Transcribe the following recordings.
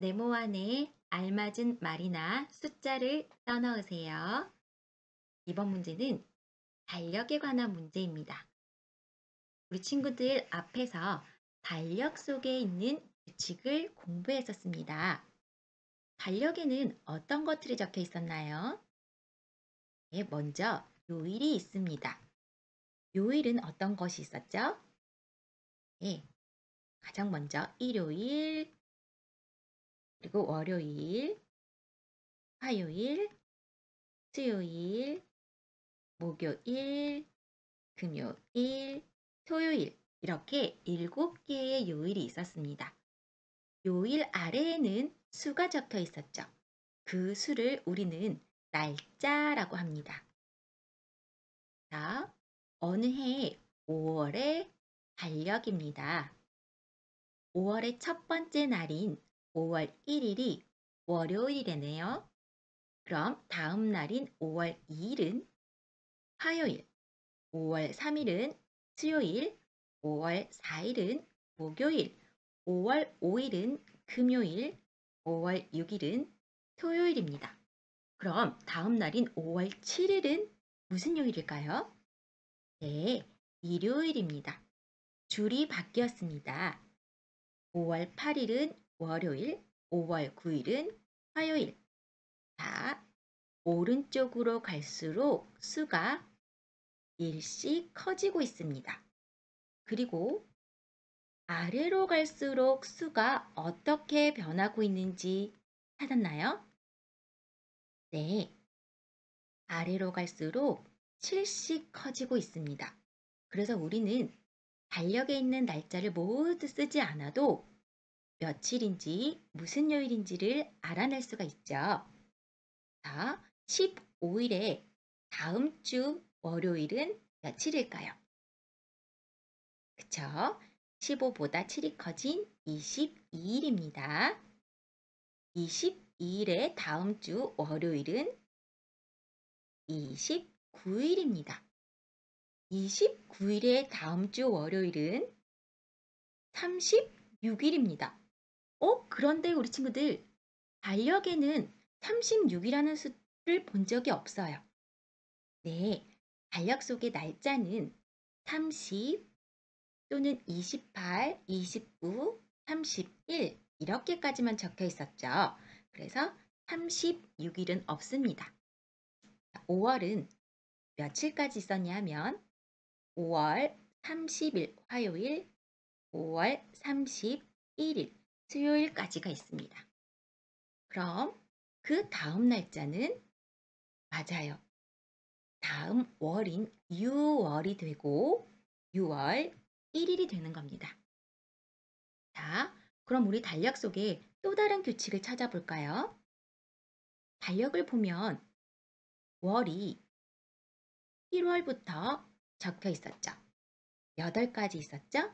네모 안에 알맞은 말이나 숫자를 써넣으세요. 이번 문제는 달력에 관한 문제입니다. 우리 친구들 앞에서 달력 속에 있는 규칙을 공부했었습니다. 달력에는 어떤 것들이 적혀 있었나요? 네, 먼저 요일이 있습니다. 요일은 어떤 것이 있었죠? 네, 가장 먼저 일요일, 그리고 월요일, 화요일, 수요일, 목요일, 금요일, 토요일 이렇게 7개의 요일이 있었습니다. 요일 아래에는 수가 적혀 있었죠. 그 수를 우리는 날짜라고 합니다. 자, 어느 해 5월의 달력입니다. 5월의 첫 번째 날인 5월 1일이 월요일이네요. 그럼 다음 날인 5월 2일은 화요일, 5월 3일은 수요일, 5월 4일은 목요일, 5월 5일은 금요일, 5월 6일은 토요일입니다. 그럼 다음 날인 5월 7일은 무슨 요일일까요? 네, 일요일입니다. 줄이 바뀌었습니다. 5월 8일은 월요일, 5월 9일은 화요일. 자, 오른쪽으로 갈수록 수가 일씩 커지고 있습니다. 그리고 아래로 갈수록 수가 어떻게 변하고 있는지 찾았나요? 네, 아래로 갈수록 7씩 커지고 있습니다. 그래서 우리는 달력에 있는 날짜를 모두 쓰지 않아도 며칠인지 무슨 요일인지를 알아낼 수가 있죠. 자, 15일에 다음 주 월요일은 며칠일까요? 그쵸? 15보다 7이 커진 22일입니다. 22일의 다음 주 월요일은 29일입니다. 29일의 다음 주 월요일은 36일입니다. 그런데 우리 친구들, 달력에는 36이라는 수를 본 적이 없어요. 네, 달력 속의 날짜는 30, 또는 28, 29, 31 이렇게까지만 적혀 있었죠. 그래서 36일은 없습니다. 5월은 며칠까지 있었냐면 5월 30일 화요일, 5월 31일 수요일까지가 있습니다. 그럼 그 다음 날짜는 맞아요. 다음 월인 6월이 되고 6월 1일이 되는 겁니다. 자, 그럼 우리 달력 속에 또 다른 규칙을 찾아볼까요? 달력을 보면 월이 1월부터 적혀 있었죠. 8가지 있었죠?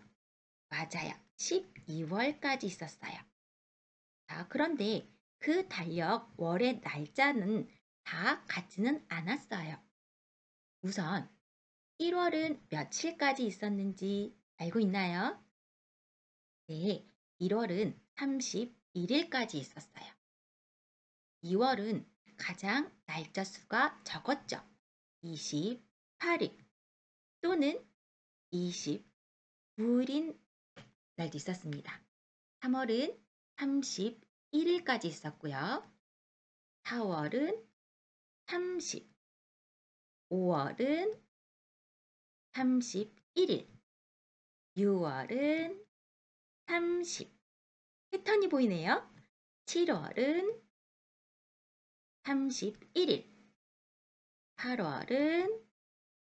맞아요. 12월까지 있었어요. 자, 그런데 그 달력 월의 날짜는 다 같지는 않았어요. 우선 1월은 며칠까지 있었는지 알고 있나요? 네, 1월은 31일까지 있었어요. 2월은 가장 날짜 수가 적었죠. 28일 또는 29일인 날도 있었습니다. 3월은 31일까지 있었고요. 4월은 30, 5월은 31일, 6월은 30. 패턴이 보이네요. 7월은 31일, 8월은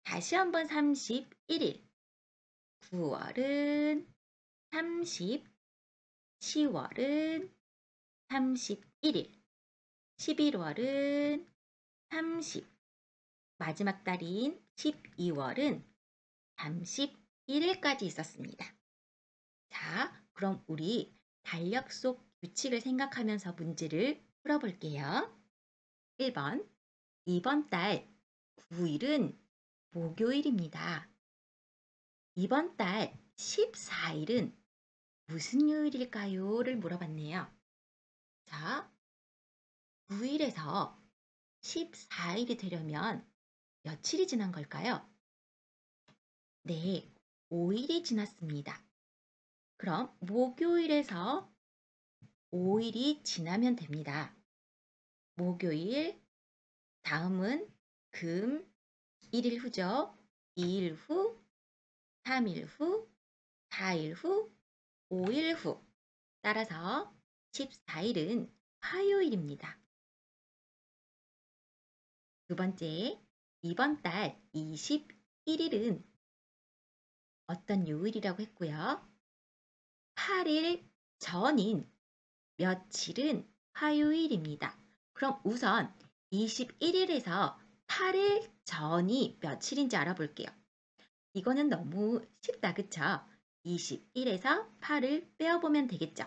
다시 한번 31일, 9월은 30, 10월은 31일, 11월은 30, 마지막 달인 12월은 31일까지 있었습니다. 자, 그럼 우리 달력 속 규칙을 생각하면서 문제를 풀어볼게요. 1번, 이번 달 9일은 목요일입니다. 이번 달 14일은 무슨 요일일까요? 를 물어봤네요. 자, 9일에서 14일이 되려면 며칠이 지난 걸까요? 네, 5일이 지났습니다. 그럼 목요일에서 5일이 지나면 됩니다. 목요일, 다음은 금, 1일 후죠. 2일 후, 3일 후, 4일 후, 5일 후. 따라서 14일은 화요일입니다. 두 번째, 이번 달 21일은 어떤 요일이라고 했고요. 8일 전인 며칠은 화요일입니다. 그럼 우선 21일에서 8일 전이 며칠인지 알아볼게요. 이거는 너무 쉽다, 그쵸? 21에서 8을 빼어보면 되겠죠?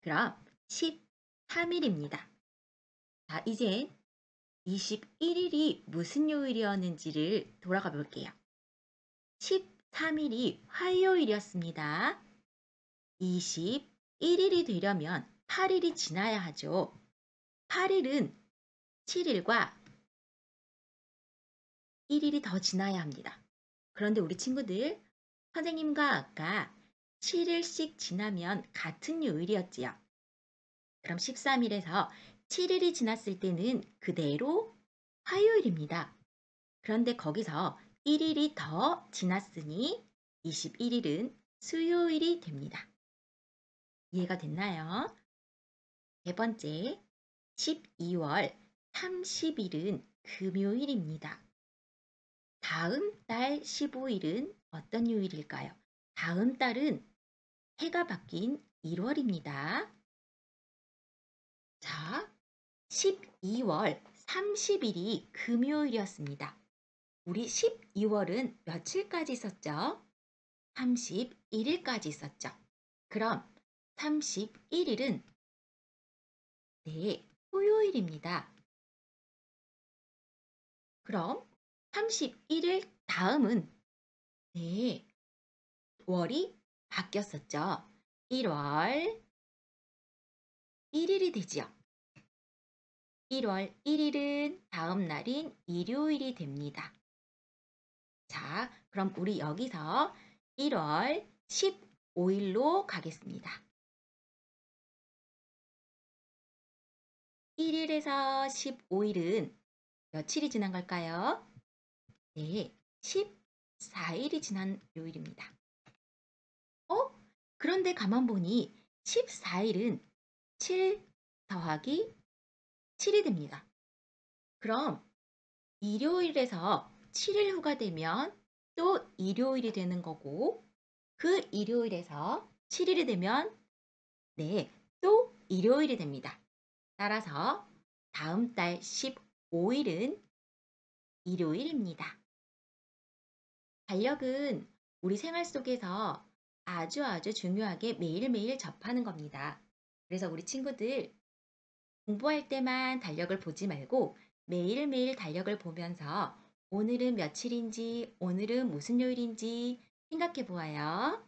그럼 13일입니다. 자, 이제 21일이 무슨 요일이었는지를 돌아가 볼게요. 13일이 화요일이었습니다. 21일이 되려면 8일이 지나야 하죠. 8일은 7일과 1일이 더 지나야 합니다. 그런데 우리 친구들, 선생님과 아까 7일씩 지나면 같은 요일이었지요. 그럼 13일에서 7일이 지났을 때는 그대로 화요일입니다. 그런데 거기서 1일이 더 지났으니 21일은 수요일이 됩니다. 이해가 됐나요? 네 번째, 12월 30일은 금요일입니다. 다음 달 15일은 어떤 요일일까요? 다음 달은 해가 바뀐 1월입니다. 자, 12월 30일이 금요일이었습니다. 우리 12월은 며칠까지 있었죠? 31일까지 있었죠. 그럼 31일은 네, 토요일입니다. 그럼 31일 다음은 네, 월이 바뀌었었죠. 1월 1일이 되지요. 1월 1일은 다음 날인 일요일이 됩니다. 자, 그럼 우리 여기서 1월 15일로 가겠습니다. 1일에서 15일은 며칠이 지난 걸까요? 네, 14일이 지난 요일입니다. 그런데 가만 보니 14일은 7 더하기 7이 됩니다. 그럼 일요일에서 7일 후가 되면 또 일요일이 되는 거고 그 일요일에서 7일이 되면 네, 또 일요일이 됩니다. 따라서 다음 달 15일은 일요일입니다. 달력은 우리 생활 속에서 아주 중요하게 매일매일 접하는 겁니다. 그래서 우리 친구들 공부할 때만 달력을 보지 말고 매일매일 달력을 보면서 오늘은 며칠인지, 오늘은 무슨 요일인지 생각해 보아요.